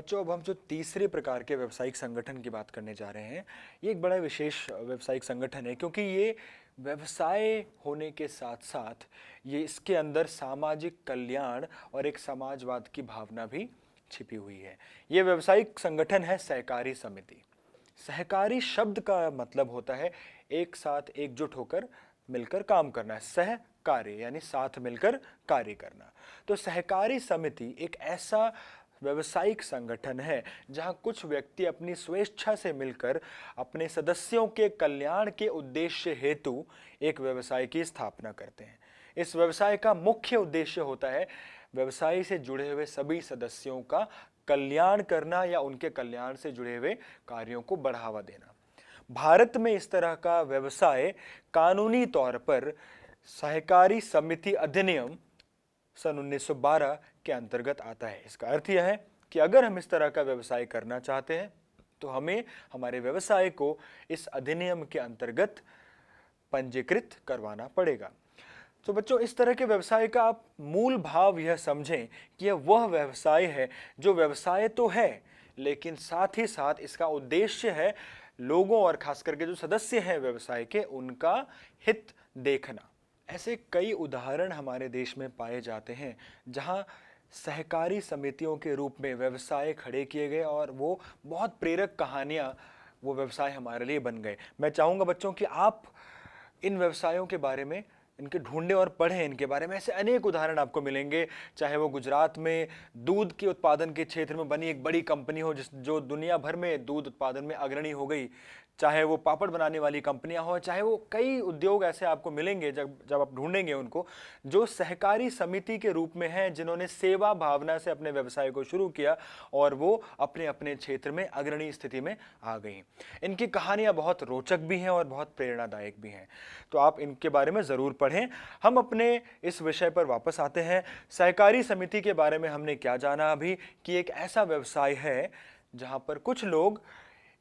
बच्चों, अब हम जो तीसरे प्रकार के व्यावसायिक संगठन की बात करने जा रहे हैं, ये एक बड़ा विशेष व्यावसायिक संगठन है क्योंकि ये व्यवसाय होने के साथ साथ ये इसके अंदर सामाजिक कल्याण और एक समाजवाद की भावना भी छिपी हुई है। ये व्यावसायिक संगठन है सहकारी समिति। सहकारी शब्द का मतलब होता है एक साथ एकजुट होकर मिलकर काम करना है, सह कार्य यानी साथ मिलकर कार्य करना। तो सहकारी समिति एक ऐसा व्यवसायिक संगठन है जहां कुछ व्यक्ति अपनी स्वेच्छा से मिलकर अपने सदस्यों के कल्याण के उद्देश्य हेतु एक व्यवसाय की स्थापना करते हैं। इस व्यवसाय का मुख्य उद्देश्य होता है व्यवसाय से जुड़े हुए सभी सदस्यों का कल्याण करना या उनके कल्याण से जुड़े हुए कार्यों को बढ़ावा देना। भारत में इस तरह का व्यवसाय कानूनी तौर पर सहकारी समिति अधिनियम सन 1912 के अंतर्गत आता है। इसका अर्थ यह है कि अगर हम इस तरह का व्यवसाय करना चाहते हैं तो हमें हमारे व्यवसाय को इस अधिनियम के अंतर्गत पंजीकृत करवाना पड़ेगा। तो बच्चों, इस तरह के व्यवसाय का आप मूल भाव यह समझें कि यह वह व्यवसाय है जो व्यवसाय तो है लेकिन साथ ही साथ इसका उद्देश्य है लोगों और खास करके जो सदस्य हैं व्यवसाय के, उनका हित देखना। ऐसे कई उदाहरण हमारे देश में पाए जाते हैं जहां सहकारी समितियों के रूप में व्यवसाय खड़े किए गए और वो बहुत प्रेरक कहानियां वो व्यवसाय हमारे लिए बन गए। मैं चाहूँगा बच्चों कि आप इन व्यवसायों के बारे में इनके ढूंढें और पढ़ें इनके बारे में। ऐसे अनेक उदाहरण आपको मिलेंगे, चाहे वो गुजरात में दूध के उत्पादन के क्षेत्र में बनी एक बड़ी कंपनी हो जो दुनिया भर में दूध उत्पादन में अग्रणी हो गई, चाहे वो पापड़ बनाने वाली कंपनियां हो, चाहे वो कई उद्योग ऐसे आपको मिलेंगे जब जब आप ढूंढेंगे उनको, जो सहकारी समिति के रूप में हैं, जिन्होंने सेवा भावना से अपने व्यवसाय को शुरू किया और वो अपने अपने क्षेत्र में अग्रणी स्थिति में आ गई। इनकी कहानियां बहुत रोचक भी हैं और बहुत प्रेरणादायक भी हैं, तो आप इनके बारे में ज़रूर पढ़ें। हम अपने इस विषय पर वापस आते हैं। सहकारी समिति के बारे में हमने क्या जाना अभी कि एक ऐसा व्यवसाय है जहां पर कुछ लोग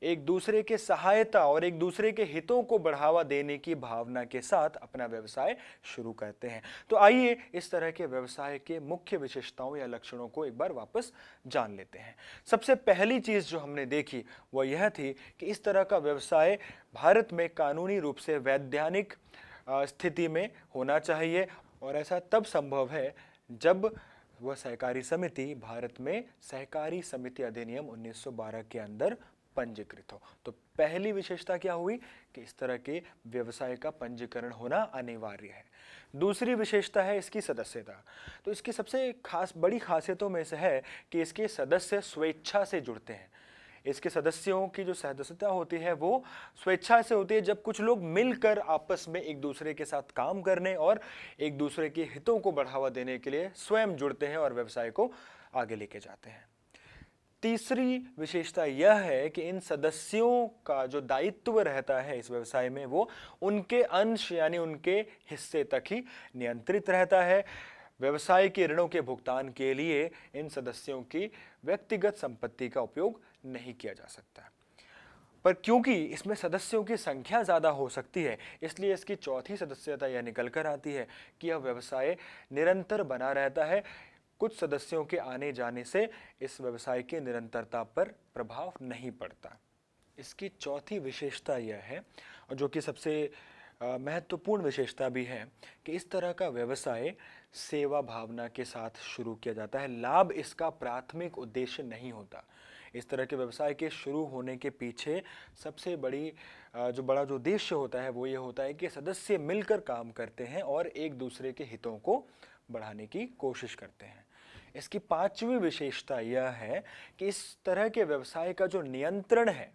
एक दूसरे के सहायता और एक दूसरे के हितों को बढ़ावा देने की भावना के साथ अपना व्यवसाय शुरू करते हैं। तो आइए इस तरह के व्यवसाय के मुख्य विशेषताओं या लक्षणों को एक बार वापस जान लेते हैं। सबसे पहली चीज जो हमने देखी वह यह थी कि इस तरह का व्यवसाय भारत में कानूनी रूप से वैधानिक स्थिति में होना चाहिए और ऐसा तब संभव है जब वह सहकारी समिति भारत में सहकारी समिति अधिनियम 1912 के अंदर पंजीकृत हो। तो पहली विशेषता क्या हुई कि इस तरह के व्यवसाय का पंजीकरण होना अनिवार्य है। दूसरी विशेषता है इसकी सदस्यता। तो इसकी सबसे बड़ी खासियतों में से है कि इसके सदस्य स्वेच्छा से जुड़ते हैं। इसके सदस्यों की जो सदस्यता होती है वो स्वेच्छा से होती है, जब कुछ लोग मिलकर आपस में एक दूसरे के साथ काम करने और एक दूसरे के हितों को बढ़ावा देने के लिए स्वयं जुड़ते हैं और व्यवसाय को आगे लेके जाते हैं। तीसरी विशेषता यह है कि इन सदस्यों का जो दायित्व रहता है इस व्यवसाय में वो उनके अंश यानी उनके हिस्से तक ही नियंत्रित रहता है। व्यवसाय के ऋणों के भुगतान के लिए इन सदस्यों की व्यक्तिगत संपत्ति का उपयोग नहीं किया जा सकता। पर क्योंकि इसमें सदस्यों की संख्या ज़्यादा हो सकती है, इसलिए इसकी चौथी सदस्यता यह निकल कर आती है कि यह व्यवसाय निरंतर बना रहता है। कुछ सदस्यों के आने जाने से इस व्यवसाय की निरंतरता पर प्रभाव नहीं पड़ता। इसकी चौथी विशेषता यह है, और जो कि सबसे महत्वपूर्ण विशेषता भी है, कि इस तरह का व्यवसाय सेवा भावना के साथ शुरू किया जाता है। लाभ इसका प्राथमिक उद्देश्य नहीं होता। इस तरह के व्यवसाय के शुरू होने के पीछे सबसे बड़ा जो उद्देश्य होता है वो ये होता है कि सदस्य मिलकर काम करते हैं और एक दूसरे के हितों को बढ़ाने की कोशिश करते हैं। इसकी पांचवी विशेषता यह है कि इस तरह के व्यवसाय का जो नियंत्रण है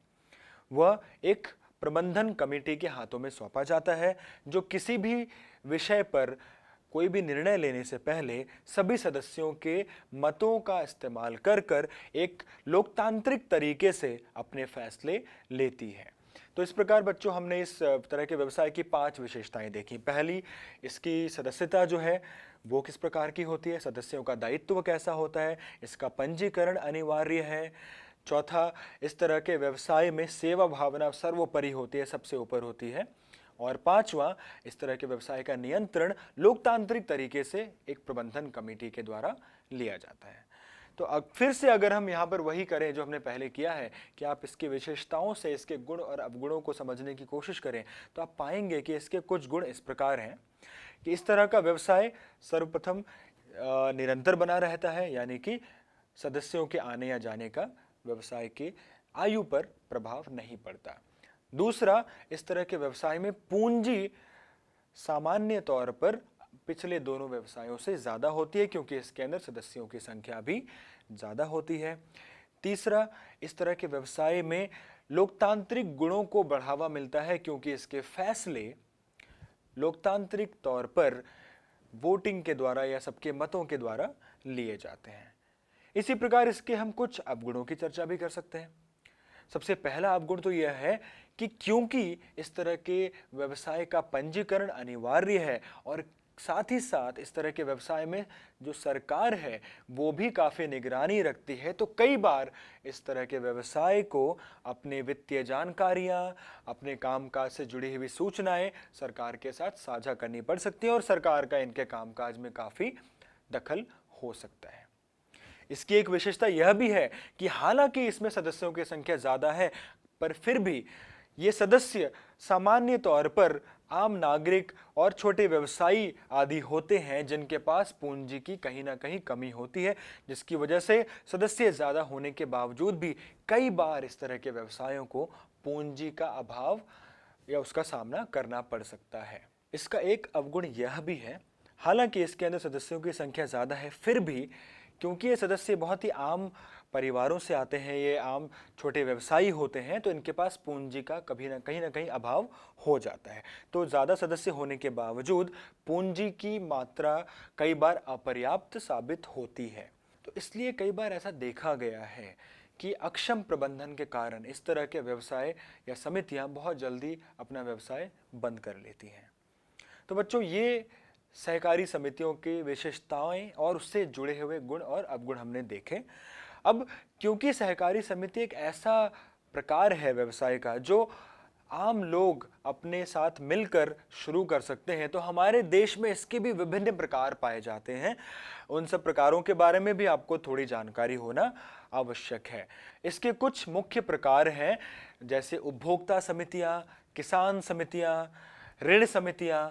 वह एक प्रबंधन कमेटी के हाथों में सौंपा जाता है, जो किसी भी विषय पर कोई भी निर्णय लेने से पहले सभी सदस्यों के मतों का इस्तेमाल कर कर एक लोकतांत्रिक तरीके से अपने फैसले लेती है। तो इस प्रकार बच्चों, हमने इस तरह के व्यवसाय की 5 विशेषताएं देखी। पहली, इसकी सदस्यता जो है वो किस प्रकार की होती है, सदस्यों का दायित्व कैसा होता है, इसका पंजीकरण अनिवार्य है। चौथा, इस तरह के व्यवसाय में सेवा भावना सर्वोपरि होती है, सबसे ऊपर होती है। और पांचवा, इस तरह के व्यवसाय का नियंत्रण लोकतांत्रिक तरीके से एक प्रबंधन कमेटी के द्वारा लिया जाता है। तो फिर से अगर हम यहाँ पर वही करें जो हमने पहले किया है कि आप इसकी विशेषताओं से इसके गुण और अवगुणों को समझने की कोशिश करें, तो आप पाएंगे कि इसके कुछ गुण इस प्रकार हैं कि इस तरह का व्यवसाय सर्वप्रथम निरंतर बना रहता है, यानी कि सदस्यों के आने या जाने का व्यवसाय की आयु पर प्रभाव नहीं पड़ता। दूसरा, इस तरह के व्यवसाय में पूंजी सामान्य तौर पर पिछले दोनों व्यवसायों से ज़्यादा होती है, क्योंकि इसके अंदर सदस्यों की संख्या भी ज़्यादा होती है। तीसरा, इस तरह के व्यवसाय में लोकतांत्रिक गुणों को बढ़ावा मिलता है, क्योंकि इसके फैसले लोकतांत्रिक तौर पर वोटिंग के द्वारा या सबके मतों के द्वारा लिए जाते हैं। इसी प्रकार इसके हम कुछ अवगुणों की चर्चा भी कर सकते हैं। सबसे पहला अवगुण तो यह है कि क्योंकि इस तरह के व्यवसाय का पंजीकरण अनिवार्य है और साथ ही साथ इस तरह के व्यवसाय में जो सरकार है वो भी काफ़ी निगरानी रखती है, तो कई बार इस तरह के व्यवसाय को अपने वित्तीय जानकारियां, अपने कामकाज से जुड़ी हुई सूचनाएं सरकार के साथ साझा करनी पड़ सकती हैं और सरकार का इनके कामकाज में काफ़ी दखल हो सकता है। इसकी एक विशेषता यह भी है कि हालांकि इसमें सदस्यों की संख्या ज़्यादा है, पर फिर भी ये सदस्य सामान्य तौर पर आम नागरिक और छोटे व्यवसायी आदि होते हैं, जिनके पास पूंजी की कहीं ना कहीं कमी होती है, जिसकी वजह से सदस्य ज़्यादा होने के बावजूद भी कई बार इस तरह के व्यवसायों को पूंजी का अभाव या उसका सामना करना पड़ सकता है। इसका एक अवगुण यह भी है, हालांकि इसके अंदर सदस्यों की संख्या ज़्यादा है, फिर भी क्योंकि ये सदस्य बहुत ही आम परिवारों से आते हैं, ये आम छोटे व्यवसायी होते हैं, तो इनके पास पूंजी का कभी ना कहीं अभाव हो जाता है। तो ज़्यादा सदस्य होने के बावजूद पूंजी की मात्रा कई बार अपर्याप्त साबित होती है। तो इसलिए कई बार ऐसा देखा गया है कि अक्षम प्रबंधन के कारण इस तरह के व्यवसाय या समितियां बहुत जल्दी अपना व्यवसाय बंद कर लेती हैं। तो बच्चों, ये सहकारी समितियों की विशेषताएं और उससे जुड़े हुए गुण और अवगुण हमने देखे। अब क्योंकि सहकारी समिति एक ऐसा प्रकार है व्यवसाय का जो आम लोग अपने साथ मिलकर शुरू कर सकते हैं, तो हमारे देश में इसके भी विभिन्न प्रकार पाए जाते हैं। उन सब प्रकारों के बारे में भी आपको थोड़ी जानकारी होना आवश्यक है। इसके कुछ मुख्य प्रकार हैं, जैसे उपभोक्ता समितियां, किसान समितियां, ऋण समितियां।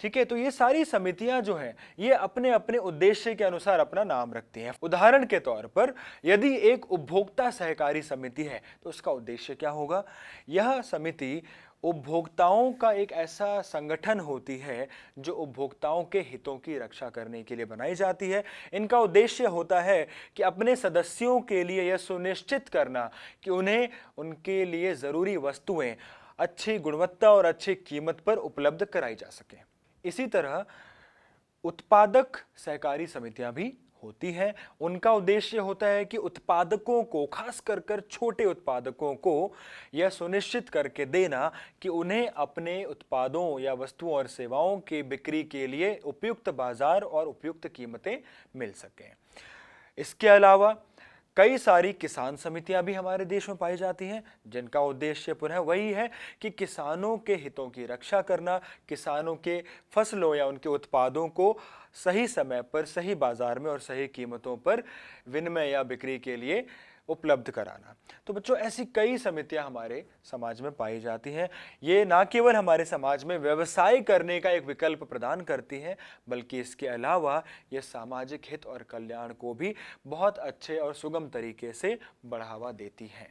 ठीक है, तो ये सारी समितियां जो हैं ये अपने अपने उद्देश्य के अनुसार अपना नाम रखती हैं। उदाहरण के तौर पर यदि एक उपभोक्ता सहकारी समिति है तो उसका उद्देश्य क्या होगा? यह समिति उपभोक्ताओं का एक ऐसा संगठन होती है जो उपभोक्ताओं के हितों की रक्षा करने के लिए बनाई जाती है। इनका उद्देश्य होता है कि अपने सदस्यों के लिए यह सुनिश्चित करना कि उन्हें उनके लिए ज़रूरी वस्तुएं अच्छी गुणवत्ता और अच्छी कीमत पर उपलब्ध कराई जा सकें। इसी तरह उत्पादक सहकारी समितियां भी होती हैं। उनका उद्देश्य होता है कि उत्पादकों को, खास कर छोटे उत्पादकों को यह सुनिश्चित करके देना कि उन्हें अपने उत्पादों या वस्तुओं और सेवाओं की बिक्री के लिए उपयुक्त बाजार और उपयुक्त कीमतें मिल सकें। इसके अलावा कई सारी किसान समितियां भी हमारे देश में पाई जाती हैं, जिनका उद्देश्य पुनः वही है कि किसानों के हितों की रक्षा करना, किसानों के फसलों या उनके उत्पादों को सही समय पर, सही बाजार में और सही कीमतों पर विनिमय या बिक्री के लिए उपलब्ध कराना। तो बच्चों, ऐसी कई समितियां हमारे समाज में पाई जाती हैं। ये ना केवल हमारे समाज में व्यवसाय करने का एक विकल्प प्रदान करती हैं, बल्कि इसके अलावा ये सामाजिक हित और कल्याण को भी बहुत अच्छे और सुगम तरीके से बढ़ावा देती हैं।